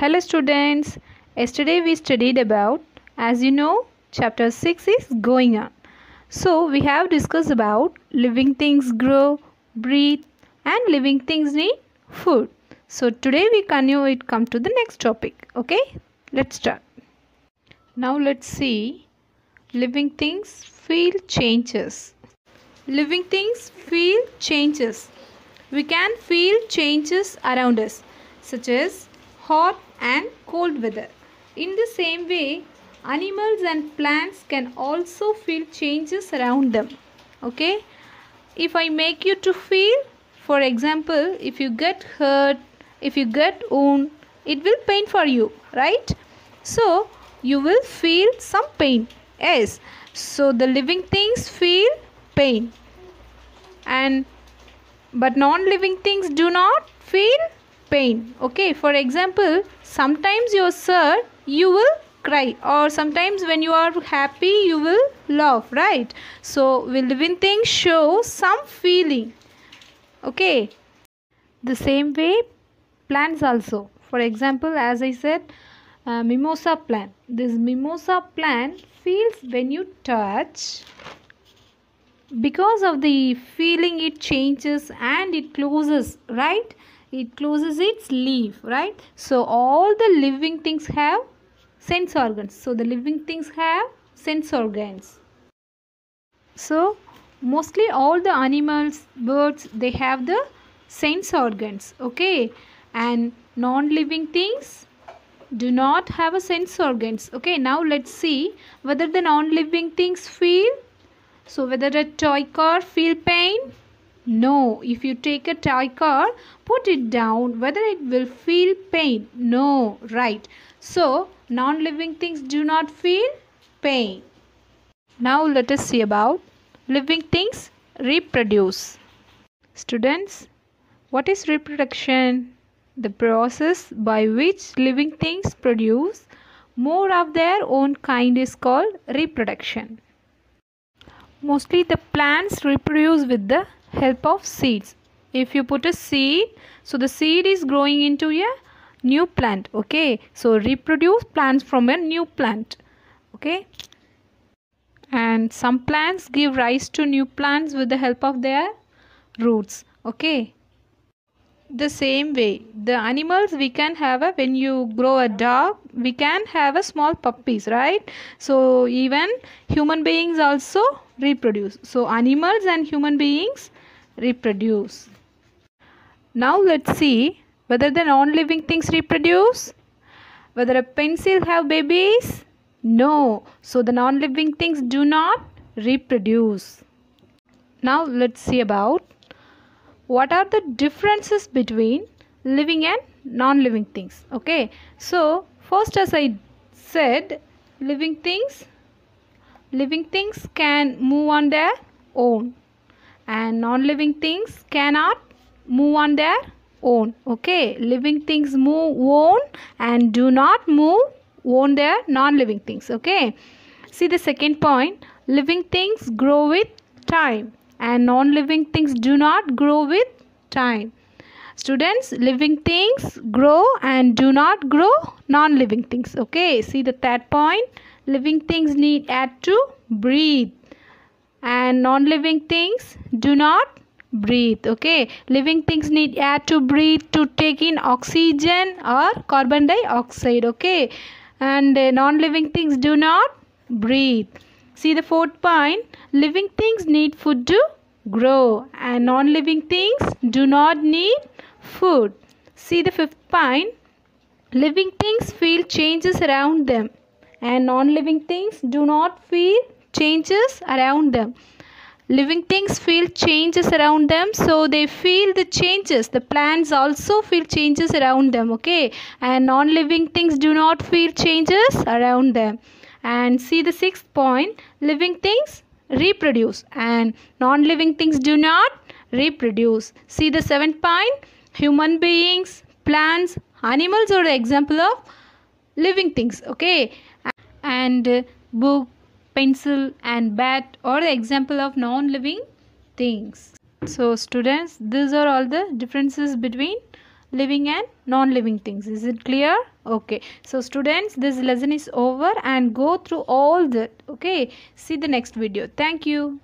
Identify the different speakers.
Speaker 1: Hello students, yesterday we studied about, as you know, chapter 6 is going on. So we have discussed about living things grow, breathe and living things need food. So today we come to the next topic. Okay, let's start. Now let's see living things feel changes. Living things feel changes. We can feel changes around us, such as hot and cold weather. In the same way, animals and plants can also feel changes around them. Okay? If I make you to feel, for example, if you get hurt, if you get wound, it will pain for you, right? So, you will feel some pain. Yes. So, the living things feel pain. But non-living things do not feel pain. Okay, for example, sometimes you're sad, you will cry, or sometimes when you are happy, you will laugh, right? So, living things show some feeling. Okay, the same way plants also. For example, as I said, mimosa plant. This mimosa plant feels when you touch. Because of the feeling, it changes and it closes, right? It closes its leaf, right? So all the living things have sense organs. So the living things have sense organs. So mostly all the animals, birds, they have the sense organs. Okay, and non-living things do not have a sense organs. Okay, now let's see whether the non-living things feel. So whether a toy car feel pain? No. If you take a toy car, put it down, whether it will feel pain? No. Right. So non-living things do not feel pain. Now let us see about living things reproduce. Students, what is reproduction? The process by which living things produce more of their own kind is called reproduction. Mostly the plants reproduce with the help of seeds. If you put a seed, so the seed is growing into a new plant. Okay, so reproduce plants from a new plant. Okay, and some plants give rise to new plants with the help of their roots. Okay, the same way the animals, we can have a, when you grow a dog, we can have a small puppies, right? So even human beings also reproduce. So animals and human beings reproduce. Now let's see whether the non-living things reproduce. Whether a pencil have babies? No. So the non-living things do not reproduce. Now let's see about what are the differences between living and non-living things. Okay, so first, as I said, living things can move on their own and non-living things cannot move on their own. Okay, living things move on and do not move on their non-living things. Okay, see the second point, living things grow with time and non-living things do not grow with time. Students, living things grow and do not grow non-living things. Okay, see the third point, living things need air to breathe and non-living things do not breathe. Okay, living things need air to breathe, to take in oxygen or carbon dioxide. Okay, and non-living things do not breathe. See the fourth point, living things need food to grow and non-living things do not need food. See the fifth point, living things feel changes around them and non-living things do not feel changes around them. Living things feel changes around them, so they feel the changes. The plants also feel changes around them. Okay, and non-living things do not feel changes around them. And see the sixth point, living things reproduce and non-living things do not reproduce. See the seventh point, human beings, plants, animals are the example of living things. Okay, and book, pencil and bat are the example of non-living things. So students, these are all the differences between living and non-living things. Is it clear? Okay, so students, this lesson is over, and go through all that. Okay, see the next video. Thank you.